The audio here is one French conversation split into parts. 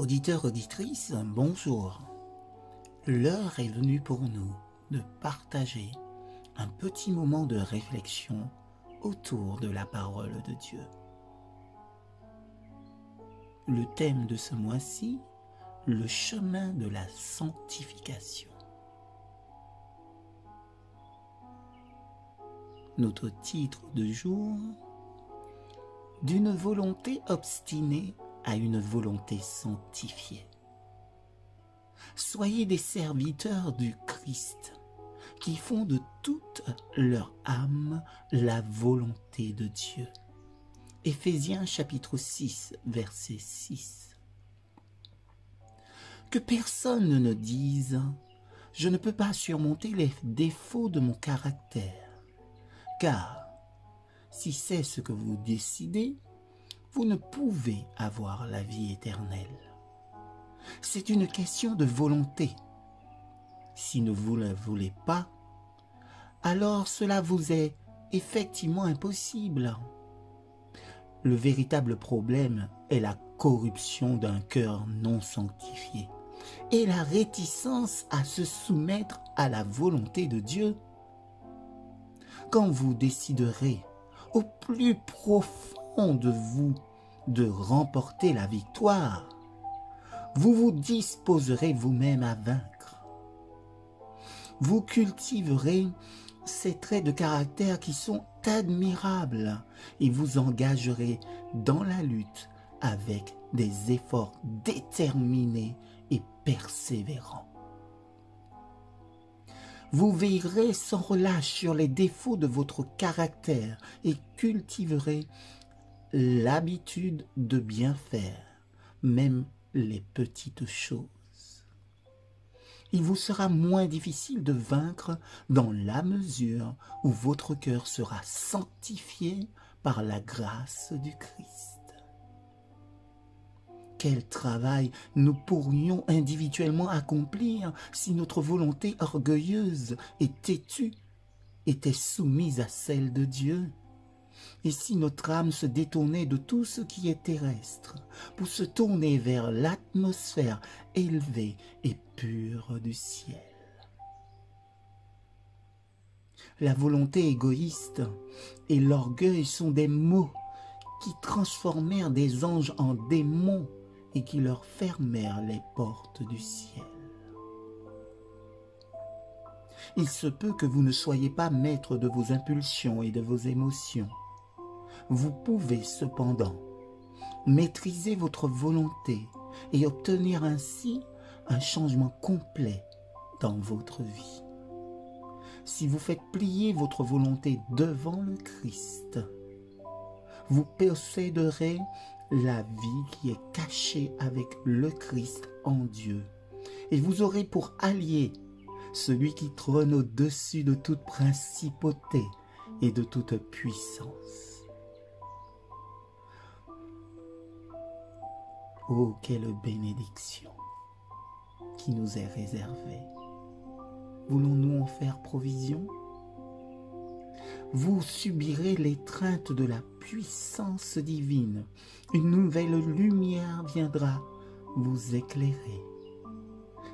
Auditeurs, auditrices, bonjour. L'heure est venue pour nous de partager un petit moment de réflexion autour de la parole de Dieu. Le thème de ce mois-ci, le chemin de la sanctification. Notre titre de jour, d'une volonté obstinée à une volonté sanctifiée. Soyez des serviteurs du Christ qui font de toute leur âme la volonté de Dieu. Éphésiens chapitre 6, verset 6. Que personne ne dise « Je ne peux pas surmonter les défauts de mon caractère », car si c'est ce que vous décidez, vous ne pouvez avoir la vie éternelle. C'est une question de volonté. Si vous ne le voulez pas, alors cela vous est effectivement impossible. Le véritable problème est la corruption d'un cœur non sanctifié et la réticence à se soumettre à la volonté de Dieu. Quand vous déciderez au plus profond de vous de remporter la victoire, vous vous disposerez vous-même à vaincre. Vous cultiverez ces traits de caractère qui sont admirables et vous engagerez dans la lutte avec des efforts déterminés et persévérants. Vous veillerez sans relâche sur les défauts de votre caractère et cultiverez l'habitude de bien faire, même les petites choses. Il vous sera moins difficile de vaincre dans la mesure où votre cœur sera sanctifié par la grâce du Christ. Quel travail nous pourrions individuellement accomplir si notre volonté orgueilleuse et têtue était soumise à celle de Dieu, et si notre âme se détournait de tout ce qui est terrestre pour se tourner vers l'atmosphère élevée et pure du ciel. La volonté égoïste et l'orgueil sont des mots qui transformèrent des anges en démons et qui leur fermèrent les portes du ciel. Il se peut que vous ne soyez pas maître de vos impulsions et de vos émotions. Vous pouvez cependant maîtriser votre volonté et obtenir ainsi un changement complet dans votre vie. Si vous faites plier votre volonté devant le Christ, vous posséderez la vie qui est cachée avec le Christ en Dieu. Et vous aurez pour allié celui qui trône au-dessus de toute principauté et de toute puissance. Oh, quelle bénédiction qui nous est réservée. Voulons-nous en faire provision? Vous subirez l'étreinte de la puissance divine. Une nouvelle lumière viendra vous éclairer,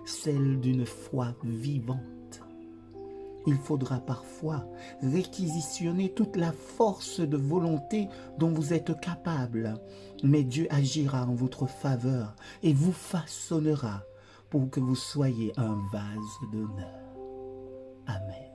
celle d'une foi vivante. Il faudra parfois réquisitionner toute la force de volonté dont vous êtes capable, mais Dieu agira en votre faveur et vous façonnera pour que vous soyez un vase d'honneur. Amen.